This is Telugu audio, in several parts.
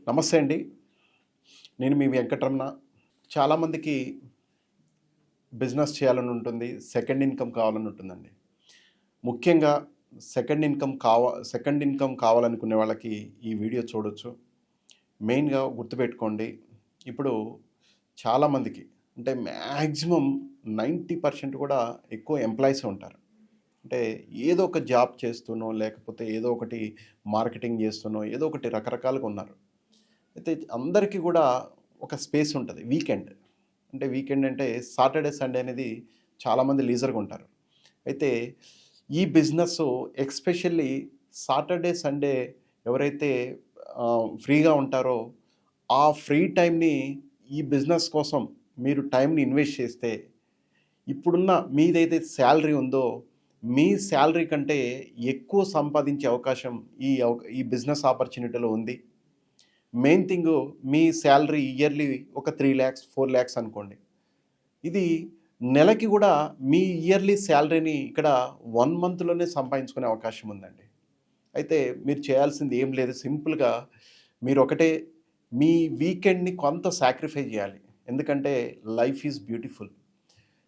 నమస్తే అండి. నేను మీ వెంకటరమణ. చాలామందికి బిజినెస్ చేయాలని ఉంటుంది. సెకండ్ ఇన్‌కమ్ కావాలని ఉంటుందండి. ముఖ్యంగా సెకండ్ ఇన్‌కమ్ కావాలనుకునే వాళ్ళకి ఈ వీడియో చూడొచ్చు. మెయిన్‌గా గుర్తుపెట్టుకోండి. ఇప్పుడు చాలామందికి అంటే మ్యాక్సిమం 90% కూడా ఎక్కువ ఎంప్లాయీసే ఉంటారు. అంటే ఏదో ఒక జాబ్ చేస్తూనో, లేకపోతే ఏదో ఒకటి మార్కెటింగ్ చేస్తూనో, ఏదో ఒకటి రకరకాలుగా ఉన్నారు. అయితే అందరికీ కూడా ఒక స్పేస్ ఉంటది. వీకెండ్ అంటే సాటర్‌డే, సండే అనేది చాలామంది లీజర్‌గా ఉంటారు. అయితే ఈ బిజినెస్సు ఎస్పెషల్లీ సాటర్‌డే, సండే ఎవరైతే ఫ్రీగా ఉంటారో ఆ ఫ్రీ టైమ్‌ని ఈ బిజినెస్ కోసం మీరు టైమ్‌ని ఇన్వెస్ట్ చేస్తే ఇప్పుడున్న మీదైతే శాలరీ ఉందో మీ శాలరీ కంటే ఎక్కువ సంపాదించే అవకాశం ఈ బిజినెస్ ఆపర్చునిటీలో ఉంది. మెయిన్ థింగు మీ శాలరీ ఇయర్లీ ఒక 3,00,000, 4,00,000 అనుకోండి. ఇది నెలకి గూడా మీ ఇయర్లీ శాలరీని ఇక్కడ 1 మంత్‌లోనే సంపాదించుకునే అవకాశం ఉందండి. అయితే మీరు చేయాల్సింది ఏం లేదు. సింపుల్‌గా మీరొకటే మీ వీకెండ్‌ని కొంత సాక్రిఫై జేయాలి. ఎందుకంటే లైఫ్ ఈజ్ బ్యూటిఫుల్.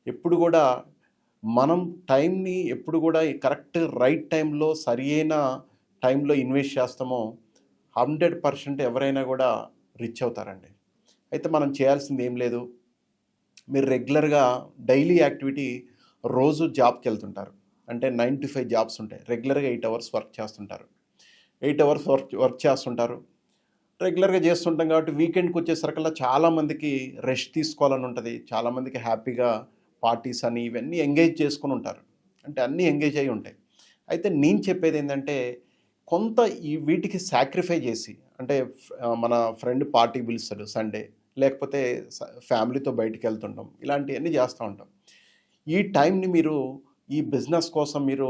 ఎప్పుడు గూడా మనం టైంని ఎప్పుడు గూడా కరెక్ట్ రైట్ టైంలో సరియైన టైంలో ఇన్వెస్ట్ చేస్తామో 100% ఎవరైనా గూడా రిచ్ అవుతారండి. అయితే మనం చేయాల్సింది ఏం లేదు. మీరు రెగ్యులర్‌గా డైలీ యాక్టివిటీ రోజు జాబ్‌కెళ్తుంటారు. అంటే 9-5 జాబ్స్ ఉంటాయి. రెగ్యులర్‌గా 8 అవర్స్ వర్క్ చేస్తుంటారు. 8 అవర్స్ వర్క్ చేస్తుంటారు. రెగ్యులర్‌గా చేస్తుంటాం కాబట్టి వీకెండ్‌కొచ్చేసరికల్లా చాలామందికి రెస్ట్ తీసుకోవాలని ఉంటది. చాలామందికి హ్యాపీగా పార్టీస్ అని ఇవన్నీ ఎంగేజ్ చేసుకొని ఉంటారు. అంటే అన్నీ ఎంగేజ్ అయ్యి ఉంటాయి. అయితే నేను చెప్పేదేంటంటే కొంత వీటికి సాక్రిఫై చేసి అంటే మన ఫ్రెండ్ పార్టీ పిలుస్తాడు సండే. లేకపోతే ఫ్యామిలీతో బయటికెళ్తుంటాం. ఇలాంటియన్నీ చేస్తా ఉంటాం. ఈ టైంని మీరు ఈ బిజినెస్ కోసం మీరు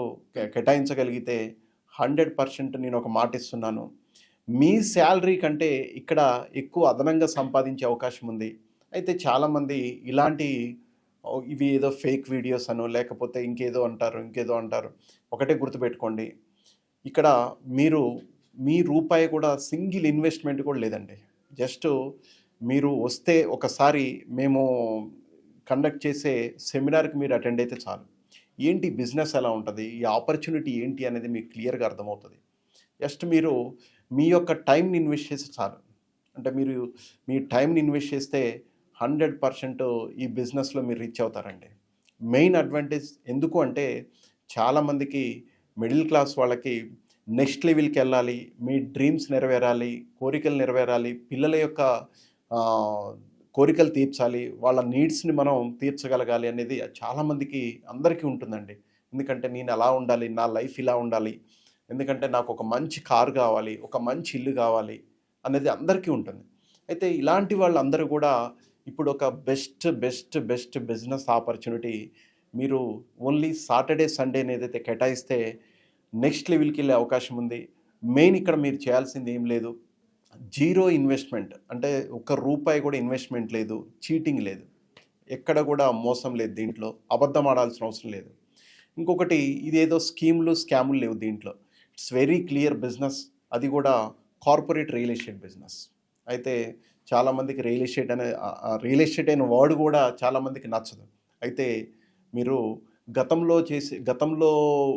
కేటాయించగలిగితే 100% నేనొక మాట ఇస్తున్నాను. మీ శాలరీ కంటే ఇక్కడ ఎక్కువ అదనంగా సంపాదించే అవకాశం ఉంది. అయితే చాలామంది ఇలాంటి ఇవి ఏదో ఫేక్ వీడియోస్ అనో, లేకపోతే ఇంకేదో అంటారు. ఒకటే గుర్తుపెట్టుకోండి. ఇక్కడ మీరు మీ రూపాయి కూడా సింగిల్ ఇన్వెస్ట్‌మెంట్ కూడా లేదండి. జస్ట్ మీరు వస్తే ఒకసారి మేము కండక్ట్ చేసే సెమినార్‌కి మీరు అటెండ్ అయితే చాలు. ఏంటి బిజినెస్ ఎలా ఉంటది? ఈ ఆపర్చునిటీ ఏంటి అనేది మీకు క్లియర్‌గా అర్థమవుతది. జస్ట్ మీరు మీ యొక్క టైమ్‌ని ఇన్వెస్ట్ చేస్తే చాలు. అంటే మీరు మీ టైమ్‌ని ఇన్వెస్ట్ చేస్తే 100% ఈ బిజినెస్‌లో మీరు రిచ్ అవుతారండి. మెయిన్ అడ్వాంటేజ్ ఎందుకు అంటే చాలామందికి మిడిల్ క్లాస్ వాళ్ళకి నెక్స్ట్ లెవెల్‌కెళ్ళాలి, మీ డ్రీమ్స్ నెరవేరాలి, కోరికలు నెరవేరాలి, పిల్లల యొక్క ఆహ్, కోరికలు తీర్చాలి, వాళ్ళ నీడ్స్‌ని మనం తీర్చగలగాలి అనేది చాలామందికి అందరికీ ఉంటుందండి. ఎందుకంటే నేను అలా ఉండాలి, నా లైఫ్ ఇలా ఉండాలి, ఎందుకంటే నాకు ఒక మంచి కారు కావాలి, ఒక మంచి ఇల్లు కావాలి అనేది అందరికీ ఉంటుంది. అయితే ఇలాంటి వాళ్ళందరూ కూడా ఇప్పుడు ఒక బెస్ట్ బిజినెస్ ఆపర్చునిటీ మీరు ఓన్లీ సాటర్‌డే, సండేని ఏదైతే కేటాయిస్తే నెక్స్ట్ లెవెల్‌కెళ్ళే అవకాశం ఉంది. మెయిన్ ఇక్కడ మీరు చేయాల్సింది ఏం లేదు. జీరో ఇన్వెస్ట్‌మెంట్ అంటే ఒక్క రూపాయి కూడా ఇన్వెస్ట్‌మెంట్ లేదు. చీటింగ్ లేదు. ఎక్కడ కూడా మోసం లేదు దీంట్లో. అబద్ధం ఆడాల్సిన అవసరం లేదు. ఇంకొకటి ఇదేదో స్కాములు లేవు దీంట్లో. It's very clear business. అది కూడా కార్పొరేట్ రియల్ ఎస్టేట్ బిజినెస్. అయితే చాలామందికి రియల్ ఎస్టేట్ అనే వర్డ్ కూడా చాలామందికి నచ్చదు. అయితే మీరు గతంలో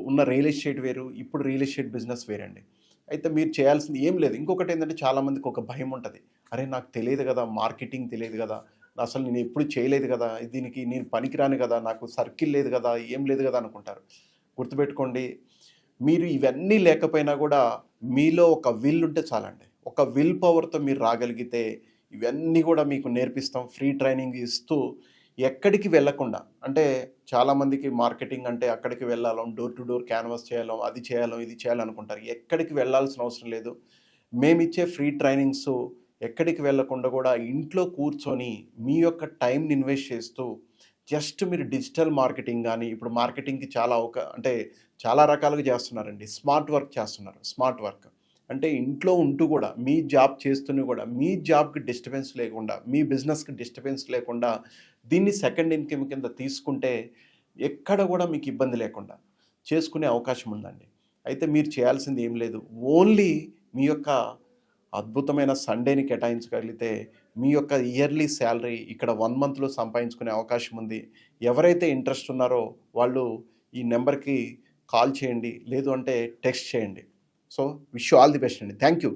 ఉన్న రియల్ ఎస్టేట్ వేరు, ఇప్పుడు రియల్ ఎస్టేట్ బిజినెస్ వేరండి. అయితే మీరు చేయాల్సింది ఏం లేదు. ఇంకొకటేంటంటే చాలామందికి ఒక భయం ఉంటది. అరే! నాకు తెలియదు గదా! మార్కెటింగ్ తెలియదు గదా! అసలు నేను ఎప్పుడు చేయలేదు గదా! దీనికి నేను పనికిరాను గదా! నాకు సర్కిల్ లేదు గదా! ఏం లేదు గదా! అనుకుంటారు. గుర్తుపెట్టుకోండి. మీరు ఇవన్నీ లేకపోయినా గూడా మీలో ఒక విల్ ఉంటే చాలండి. ఒక విల్ పవర్‌తో మీరు రాగలిగితే ఇవన్నీ గూడా మీకు నేర్పిస్తాం. ఫ్రీ ట్రైనింగ్ ఇస్తూ ఎక్కడికి వెళ్ళకుండా అంటే చాలామందికి మార్కెటింగ్ అంటే అక్కడికి వెళ్ళాలం, డోర్ టు డోర్ క్యాన్వాస్ చేయాలం, అది చేయాలం, ఇది చేయాలనుకుంటారు. ఎక్కడికి వెళ్ళాల్సిన అవసరం లేదు. మేమిచ్చే ఫ్రీ ట్రైనింగ్సు ఎక్కడికి వెళ్ళకుండా గూడా ఇంట్లో కూర్చొని మీ యొక్క టైమ్‌ని ఇన్వెస్ట్ చేస్తూ జస్ట్ మీరు డిజిటల్ మార్కెటింగ్ గాని, ఇప్పుడు మార్కెటింగ్‌కి అంటే చాలా రకాలుగా చేస్తున్నారండి. స్మార్ట్ వర్క్ చేస్తున్నారు. Smart work. అంటే ఇంట్లో ఉంటూ గూడా, మీ జాబ్ చేస్తూనే గూడా, మీ జాబ్‌కి డిస్టర్బెన్స్ లేకుండా, మీ బిజినెస్‌కి డిస్టర్బెన్స్ లేకుండా, దీన్ని సెకండ్ ఇన్‌కమ్ కింద తీసుకుంటే, ఎక్కడ గూడా మీకు ఇబ్బంది లేకుండా చేసుకునే అవకాశం ఉందండి. అయితే మీరు చేయాల్సింది ఏం లేదు. ఓన్లీ మీ యొక్క అద్భుతమైన సండేని కేటాయించగలిగితే మీ యొక్క ఇయర్లీ శాలరీ ఇక్కడ 1 మంత్‌లో సంపాదించుకునే అవకాశం ఉంది. ఎవరైతే ఇంట్రెస్ట్ ఉన్నారో వాళ్ళు ఈ నెంబర్‌కి కాల్ చేయండి. లేదు అంటే టెక్స్ట్ చేయండి. So, wish you all the best అండి. Thank you.